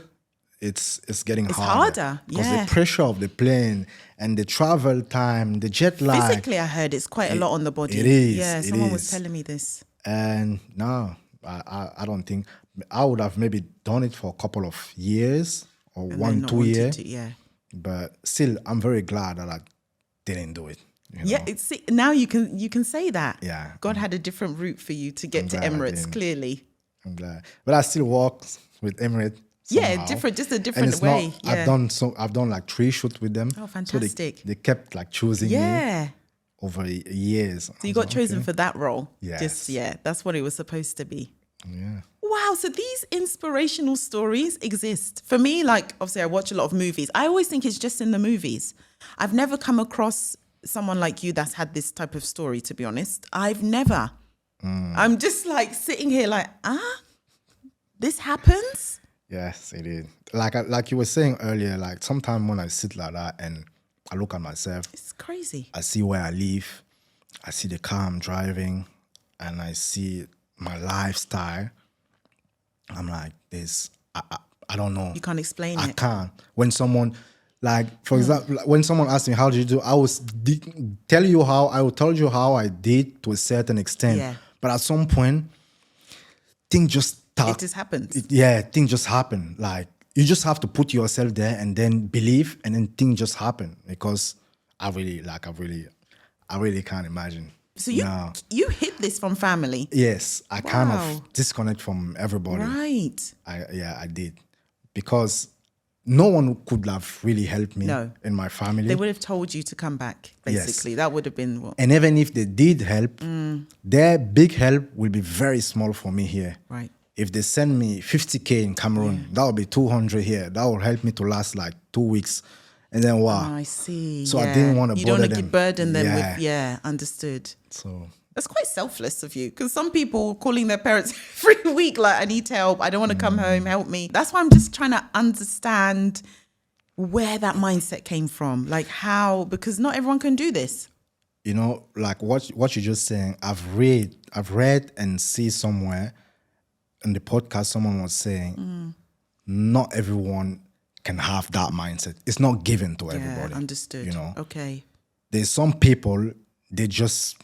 it's getting It's harder. harder, Because yeah. the pressure of the plane and the travel time, the jet lag. Physically, I heard it's quite a lot on the body. It is. Yeah, it someone was is. telling me this. And no, I don't think I would have maybe done it for a couple of years or And then 1, not 2 wanted years. to, yeah. But still, I'm very glad that I didn't do it. You know? Yeah, now you can say that. Yeah. God had a different route for you to get to glad I Emirates, didn't. clearly. I'm glad. But I still work with Emirates. Yeah, somehow. just a And different it's way. not, Yeah. I've done like 3 shoots with them. Oh, So fantastic. they kept like choosing me Yeah. over years. So you got chosen for that role. Yes. That's what it was supposed to be. Yeah. Wow, so these inspirational stories exist. For me, like, obviously I watch a lot of movies. I always think it's just in the movies. I've never come across someone like you that's had this type of story, to be honest. I've never. I'm just like sitting here like, this happens? Yes, it is. Like you were saying earlier, like sometimes when I sit like that and I look at myself, It's crazy. I see where I live, I see the car I'm driving, and I see my lifestyle. I'm like, I don't know. You can't explain I it. can't. When someone, like, for example, like, when someone asks me, how did you do? I will tell you how I did to a certain extent. Yeah. But at some point, things just start. It just happens. Things just happen. Like, you just have to put yourself there and then believe, and then things just happen. Because I really can't imagine. So you hid this from family? Yes, I kind Wow. of disconnect from everybody. Right. I did. Because no one could have really helped me No. in my family. They would have told you to come back, basically. That would have been what? And even if they did help, their big help will be very small for me here. Right. If they send me 50K in Cameroon, that will be 200 here. That will help me to last like 2 weeks. And then wow. Oh, I see. So I didn't want to You don't bother want to them. burden them Yeah. with, understood. So That's quite selfless of you, because some people calling their parents every week, like, I need help, I don't want to come home, help me. That's why I'm just trying to understand where that mindset came from. Like how, because not everyone can do this. you know, like what you're just saying, I've read and see somewhere in the podcast someone was saying, not everyone can have that mindset. It's not given to everybody. Yeah, understood. You know, Okay. there's some people they just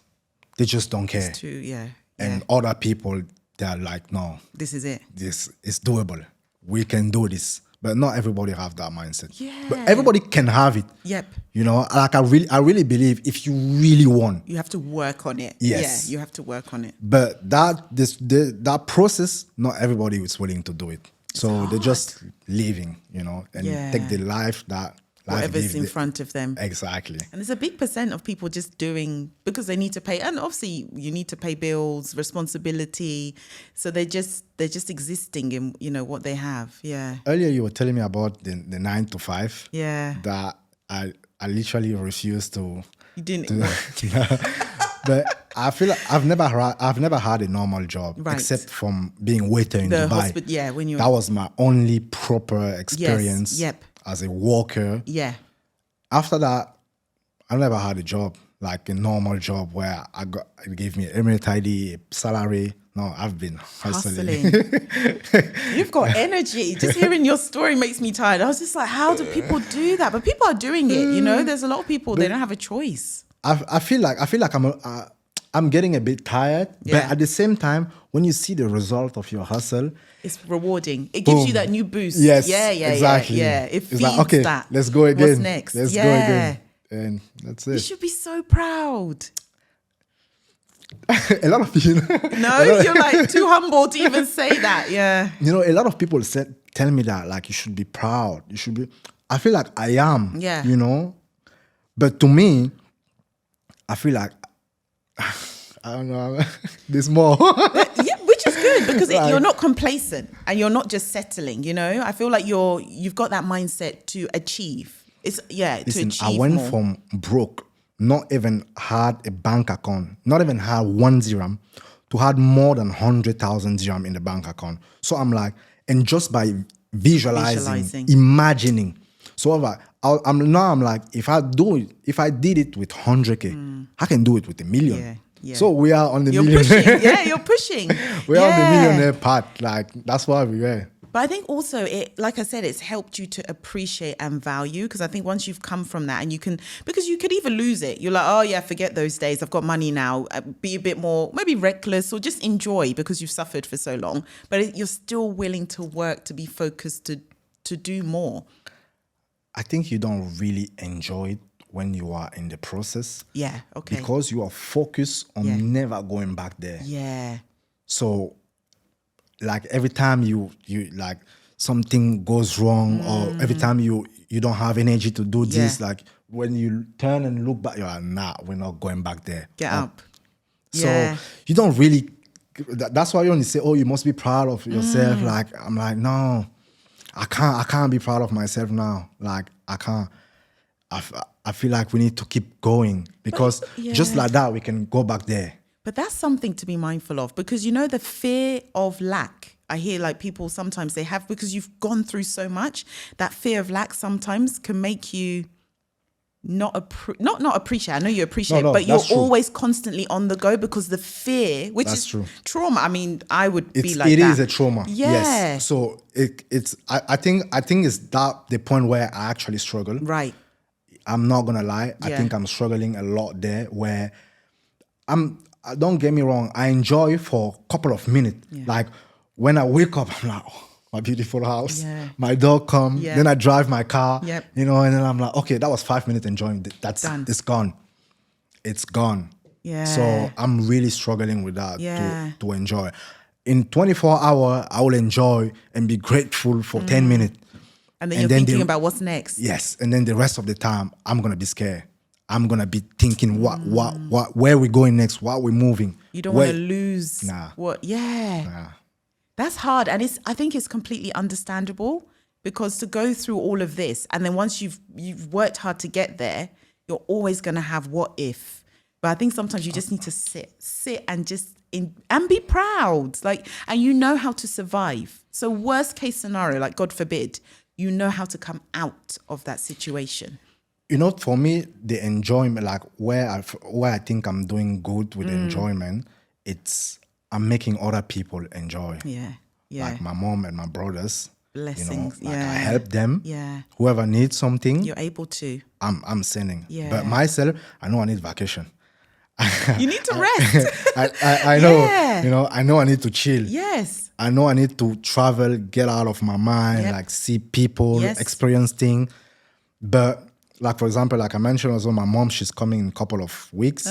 don't care, Too, yeah. and other people they're like, no, This is it. this is doable. We can do this. But not everybody have that mindset. Yeah. But everybody can have it. Yep. You know, like I really believe if you really want. You have to work on it. Yes. Yeah, you have to work on it. But that process, not everybody is willing to do it. So they're just living, you know, and Yeah. take the life that life Whatever's gives in front of them. Exactly. And there's a big percent of people just doing because they need to pay, and obviously you need to pay bills, responsibility. So they're just existing in, you know, what they have. Yeah. Earlier you were telling me about the 9 to 5. Yeah. That I literally refuse to. You didn't. But I feel like I've never had a normal job Right. except from being waiter in The Dubai. hospital. Yeah. When you're. That was my only proper experience Yep. as a worker. Yeah. After that, I never had a job, like a normal job where it gave me an Emirate ID, a salary. No, I've been hustling. You've got energy. Just hearing your story makes me tired. I was just like, how do people do that? But people are doing it. You know, there's a lot of people, they don't have a choice. I feel like I'm getting a bit tired, Yeah. but at the same time, when you see the result of your hustle, It's rewarding. It gives you Boom. that new boost. yes, Yeah. exactly. Yeah. It It's feeds like, okay, that. let's go again. What's next? Let's go Yeah. again, and that's You it. should be so proud. A lot of people, No, you're like too humble to even say that. Yeah. you know, a lot of people tell me that like you should be proud. You should be. I feel like I am. Yeah. You know, but to me, I feel like I don't know. There's more. Yeah, which is good because Right. you're not complacent and you're not just settling. You know, I feel like you've got that mindset to achieve. To Listen, achieve I went more. from broke, not even had a bank account, not even had 1 dirham, to had more than 100,000 dirham in the bank account. So I'm like, and just by visualizing. Imagining. So I'm like, if I did it with 100K, I can do it with 1 million. Yeah. So we are on the You're millionaire. pushing. Yeah, you're pushing. We're on the Yeah. millionaire path. Like that's why we were. But I think also like I said, it's helped you to appreciate and value, because I think once you've come from that and because you could even lose it. You're like, oh yeah, forget those days. I've got money now. Be a bit more, maybe reckless, or just enjoy because you've suffered for so long. But you're still willing to work, to be focused, to do more. I think you don't really enjoy it when you are in the process. Yeah, okay. Because you are focused on never going back there. Yeah. So, like every time you like something goes wrong, or every time you don't have energy to do this, like when you turn and look back, you're like, nah, we're not going back there. Get up. So you don't really. That's why you only say, oh, you must be proud of yourself. Like I'm like, no, I can't be proud of myself now. Like I can't. I feel like we need to keep going, because just like that we can go back there. But that's something to be mindful of, because the fear of lack. I hear like people sometimes they have, because you've gone through so much, that fear of lack sometimes can make you not appreciate. I know you appreciate, but you're always constantly on the go because the fear, which is true. Trauma. I mean, I would be like that. It is a trauma. Yeah. Yes. So it's. I think it's that the point where I actually struggle. Right. I'm not gonna lie. I think I'm struggling a lot there. Where don't get me wrong. I enjoy for a couple of minutes. Yeah. Like when I wake up, I'm like, oh, my beautiful house. Yeah. My dog come. Yeah. Then I drive my car. Yep. And then I'm like, okay, that was 5 minutes enjoying. That's done. It's gone. It's gone. Yeah. So I'm really struggling with that to enjoy. In 24 hours, I will enjoy and be grateful for 10 minutes. And then you're thinking about what's next. Yes. And then the rest of the time, I'm going to be scared. I'm going to be thinking where we're going next, what we're moving. You don't want to lose what, Nah. That's hard. And I think it's completely understandable, because to go through all of this, and then once you've worked hard to get there, you're always going to have what if. But I think sometimes you just need to sit and just and be proud. Like, and you know how to survive. So worst case scenario, like God forbid, you know how to come out of that situation. For me, the enjoyment, like where I think I'm doing good with enjoyment, it's I'm making other people enjoy. Yeah. Like my mom and my brothers. Blessings. I help them. Yeah. Whoever needs something, you're able to. I'm sending. Yeah. But myself, I know I need vacation. You need to rest. I know. Yeah. I know I need to chill. Yes. I know I need to travel, get out of my mind, like see people, experience things. But like, for example, like I mentioned also, my mom, she's coming in a couple of weeks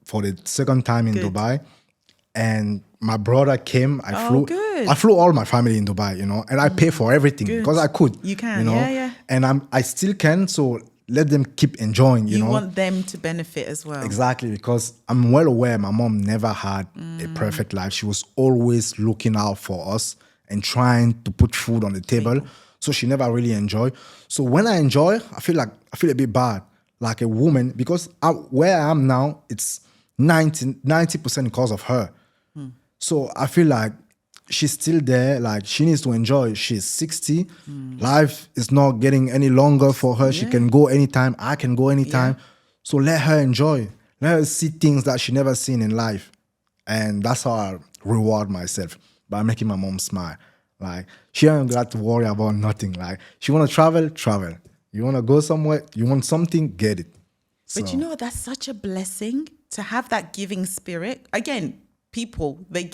for the second time in Dubai. And my brother came. I flew all my family in Dubai, and I pay for everything because I could. You can, yeah. And I still can, so let them keep enjoying, you know. You want them to benefit as well. Exactly, because I'm well aware my mom never had a perfect life. She was always looking out for us and trying to put food on the table. So she never really enjoyed. So when I enjoy, I feel a bit bad, like a woman, because where I am now, it's 90% because of her. So I feel like she's still there. Like she needs to enjoy. She's 60. Life is not getting any longer for her. She can go anytime. I can go anytime. So let her enjoy. Let her see things that she never seen in life. And that's how I reward myself, by making my mom smile. Like she ain't got to worry about nothing. Like she want to travel. You want to go somewhere, you want something, get it. But that's such a blessing to have that giving spirit. Again, people, they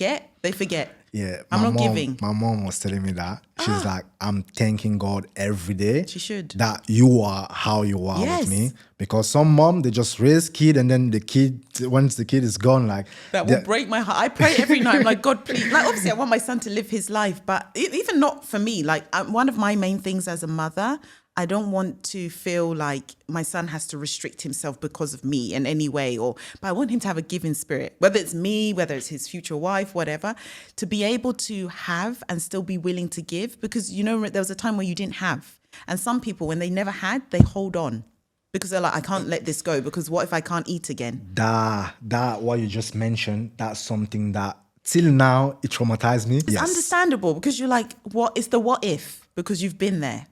forget. Yeah. I'm not giving. My mom was telling me that. She's like, I'm thanking God every day. She should. That you are how you are with me. Because some mom, they just raise kid, and then once the kid is gone, like... That will break my heart. I pray every night. I'm like, God, please. Like, obviously, I want my son to live his life, but even not for me. Like, one of my main things as a mother, I don't want to feel like my son has to restrict himself because of me in any way, but I want him to have a giving spirit, whether it's me, whether it's his future wife, whatever, to be able to have and still be willing to give, because there was a time where you didn't have. And some people, when they never had, they hold on because they're like, I can't let this go, because what if I can't eat again? That what you just mentioned, that's something that till now, it traumatized me. It's understandable, because you're like, it's the what if, because you've been there.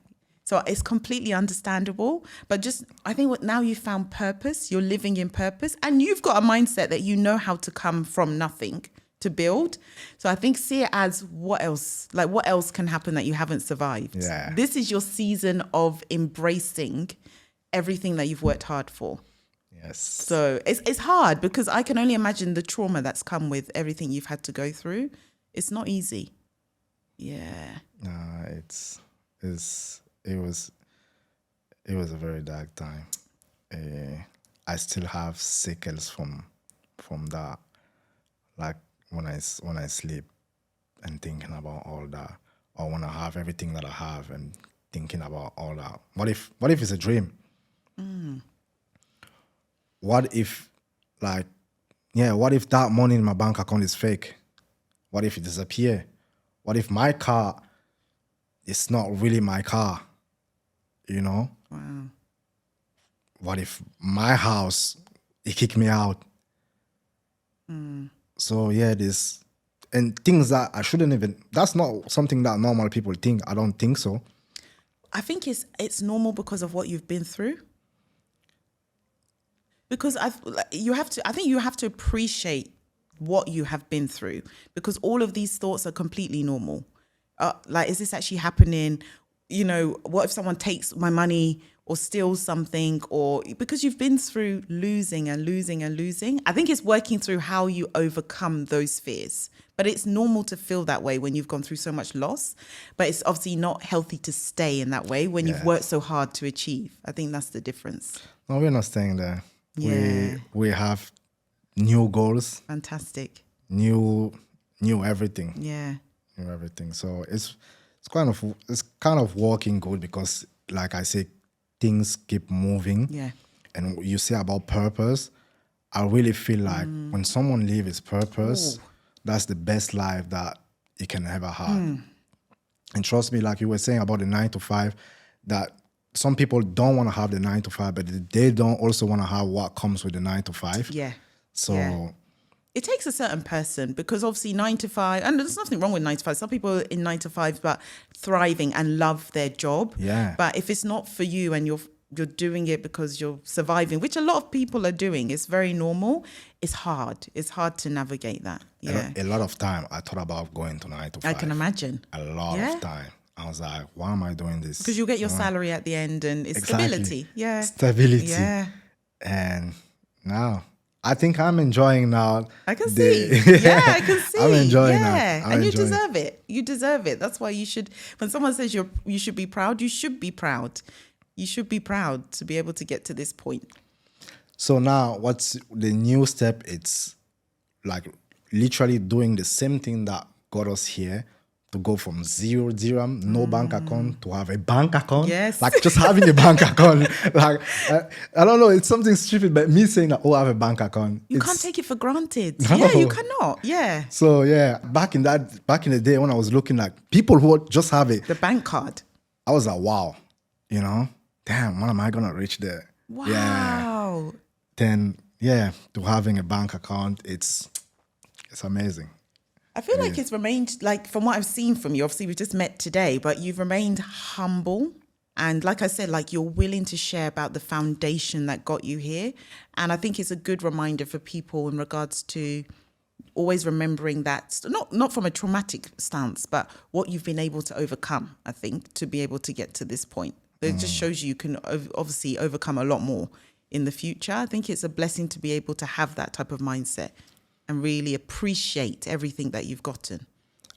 So it's completely understandable. But I think now you've found purpose, you're living in purpose, and you've got a mindset that you know how to come from nothing to build. So I think see it as what else can happen that you haven't survived. Yeah. This is your season of embracing everything that you've worked hard for. Yes. So it's hard because I can only imagine the trauma that's come with everything you've had to go through. It's not easy. Yeah. It was a very dark time. I still have sequels from that. Like when I sleep and thinking about all that, or when I have everything that I have and thinking about all that. What if it's a dream? What if what if that money in my bank account is fake? What if it disappears? What if my car is not really my car? You know? Wow. What if my house, it kicked me out? So this, and things that I shouldn't even, that's not something that normal people think. I don't think so. I think it's normal because of what you've been through. Because I think you have to appreciate what you have been through, because all of these thoughts are completely normal. Is this actually happening? You know, what if someone takes my money or steals something? Or because you've been through losing and losing and losing. I think it's working through how you overcome those fears. But it's normal to feel that way when you've gone through so much loss. But it's obviously not healthy to stay in that way when you've worked so hard to achieve. I think that's the difference. No, we're not staying there. Yeah. We have new goals. Fantastic. New everything. Yeah. New everything. So it's kind of working good because, like I say, things keep moving. Yeah. And you say about purpose, I really feel like when someone lives his purpose, that's the best life that you can ever have. And trust me, like you were saying about the 9 to 5, that some people don't want to have the 9 to 5, but they don't also want to have what comes with the 9 to 5. Yeah. So yeah. It takes a certain person, because obviously 9 to 5, and there's nothing wrong with 9 to 5. Some people in 9 to 5 but thriving and love their job. Yeah. But if it's not for you and you're doing it because you're surviving, which a lot of people are doing, it's very normal. It's hard. It's hard to navigate that. Yeah. A lot of time I thought about going to 9 to 5. I can imagine. A lot of time. I was like, why am I doing this? Because you'll get your salary at the end and it's stability. Yeah. Stability. Yeah. And now I think I'm enjoying now. I can see. Yeah, I can see. I'm enjoying that. And you deserve it. You deserve it. That's why you should, when someone says you should be proud, you should be proud. You should be proud to be able to get to this point. So now what's the new step? It's like literally doing the same thing that got us here, to go from zero dirham, no bank account, to have a bank account. Yes. Like just having a bank account. Like, I don't know, it's something stupid, but me saying that, I have a bank account. You can't take it for granted. No. Yeah, you cannot. Yeah. So yeah, back in the day when I was looking like people who just have it. The bank card. I was like, wow, damn, when am I going to reach there? Wow. Yeah. Then, to having a bank account, it's amazing. I feel like it's remained, like from what I've seen from you, obviously we just met today, but you've remained humble. And like I said, like you're willing to share about the foundation that got you here. And I think it's a good reminder for people in regards to always remembering that, not from a traumatic stance, but what you've been able to overcome, I think, to be able to get to this point. It just shows you can obviously overcome a lot more in the future. I think it's a blessing to be able to have that type of mindset and really appreciate everything that you've gotten.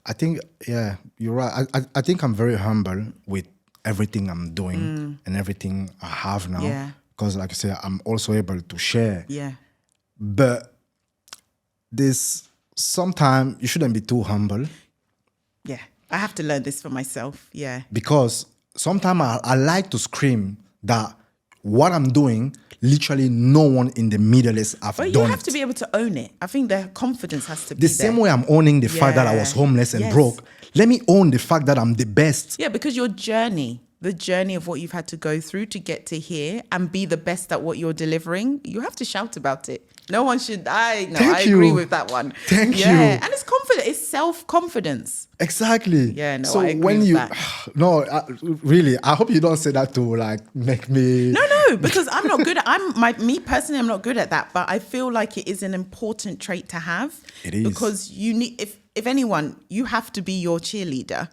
I think, you're right. I think I'm very humble with everything I'm doing and everything I have now. Yeah. Because like I say, I'm also able to share. Yeah. But sometimes you shouldn't be too humble. Yeah. I have to learn this for myself. Yeah. Because sometimes I like to scream that what I'm doing, literally no one in the Middle East have done it. But you have to be able to own it. I think the confidence has to be the same way I'm owning the fact that I was homeless and broke. Let me own the fact that I'm the best. Yeah, because your journey the journey of what you've had to go through to get to here and be the best at what you're delivering, you have to shout about it. No one should. I agree with that one. Thank you. And it's confidence. It's self-confidence. Exactly. Yeah, no, so I agree when with you, that. No, really, I hope you don't say that to like make me. No, because I'm not good at, me personally, I'm not good at that, but I feel like it is an important trait to have. It is. Because you need, if anyone, you have to be your cheerleader.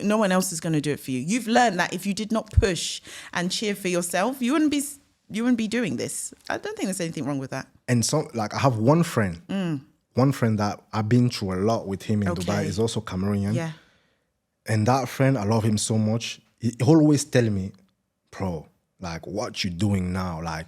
No one else is going to do it for you. You've learned that if you did not push and cheer for yourself, you wouldn't be doing this. I don't think there's anything wrong with that. And so, like, I have one friend that I've been through a lot with him in Dubai. He's also Cameroonian. Yeah. And that friend, I love him so much. He always tell me, bro, like, what you doing now? Like,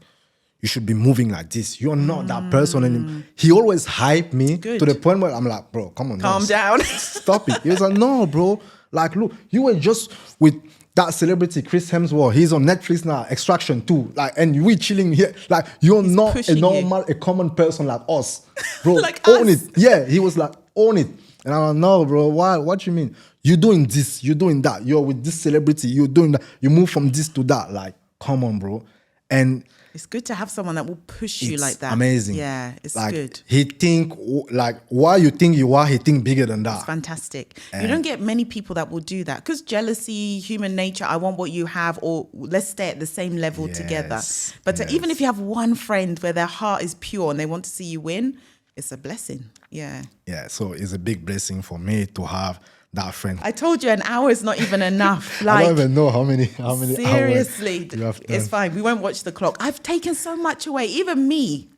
you should be moving like this. You're not that person anymore. He always hype me to the point where I'm like, bro, come on. Calm down. Stop it. He was like, no, bro. Like, look, you were just with that celebrity, Chris Hemsworth. He's on Netflix now, Extraction 2. Like, and we chilling here. Like, you're not a normal, a common person like us. Bro, like own us. it. Yeah, he was like, own it. And I'm like, no, bro, why? What you mean? You're doing this, you're doing that. You're with this celebrity, you're doing that. You move from this to that. Like, come on, bro. And it's good to have someone that will push you like that. Amazing. Yeah, it's like, good. He think, like, why you think you are, he think bigger than that. It's fantastic. You don't get many people that will do that because jealousy, human nature, I want what you have, or let's stay at the same level together. But even if you have one friend where their heart is pure and they want to see you win, it's a blessing. Yeah. Yeah, so it's a big blessing for me to have that friend. I told you an hour is not even enough. Like, I don't even know how many seriously, hours you have done. It's fine. We won't watch the clock. I've taken so much away. Even me,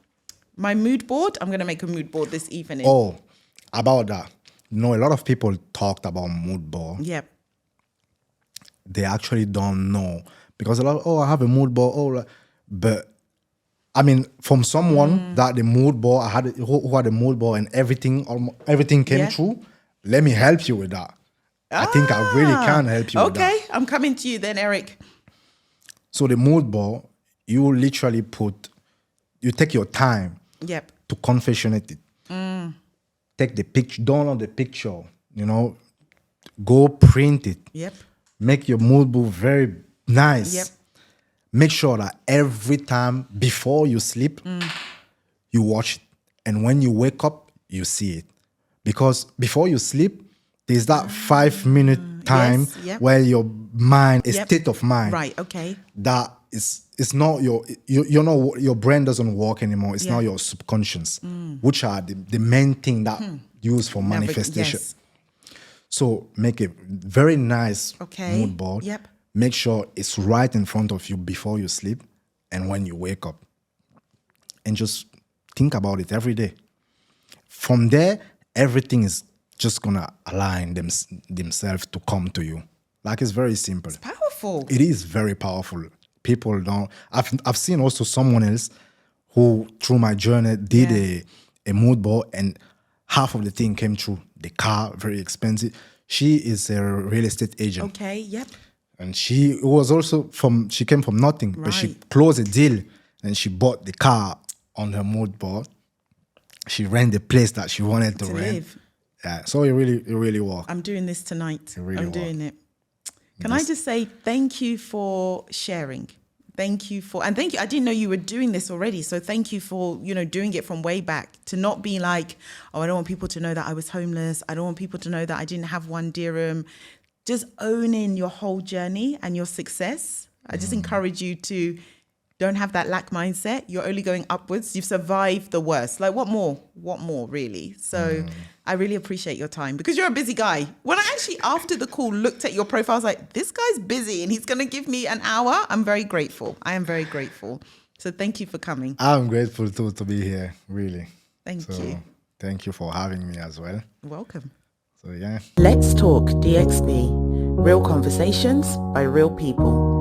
my mood board. I'm going to make a mood board this evening. Oh, about that. You know, a lot of people talked about mood board. Yep. They actually don't know because a lot. I have a mood board. But I mean, from someone that the mood board who had a mood board and everything came true. Let me help you with that. I think I really can help you with that. Okay, I'm coming to you then, Eric. So the mood board, you literally you take your time to confectionate it. Take the picture, download the picture, go print it. Yep. Make your mood board very nice. Yep. Make sure that every time before you sleep, you watch it. And when you wake up, you see it. Because before you sleep, there's that 5-minute time where your mind, a state of mind. Right, okay. That it's not your brain doesn't work anymore. It's not your subconscious, which are the main thing that used for manifestation. Yes. So make a very nice mood board. Yep. Make sure it's right in front of you before you sleep and when you wake up. And just think about it every day. From there, everything is just gonna align themselves to come to you. Like, it's very simple. It's powerful. It is very powerful. People don't. I've seen also someone else who through my journey did a mood board and half of the thing came true. The car, very expensive. She is a real estate agent. Okay. Yep. And she came from nothing, but she closed a deal and she bought the car on her mood board. She ran the place that she wanted to rent. Live. Yeah, so it really worked. I'm doing this tonight. I'm doing it. Can I just say thank you for sharing? Thank you. I didn't know you were doing this already. So thank you for, doing it from way back, to not be like, oh, I don't want people to know that I was homeless. I don't want people to know that I didn't have 1 dirham. Just owning your whole journey and your success. I just encourage you to don't have that lack mindset. You're only going upwards. You've survived the worst. Like, what more? What more, really? So I really appreciate your time because you're a busy guy. When I actually, after the call, looked at your profile, I was like, this guy's busy and he's going to give me an hour. I'm very grateful. I am very grateful. So thank you for coming. I'm grateful too to be here, really. Thank you. Thank you for having me as well. Welcome. So, yeah. Let's talk DXB. Real conversations by real people.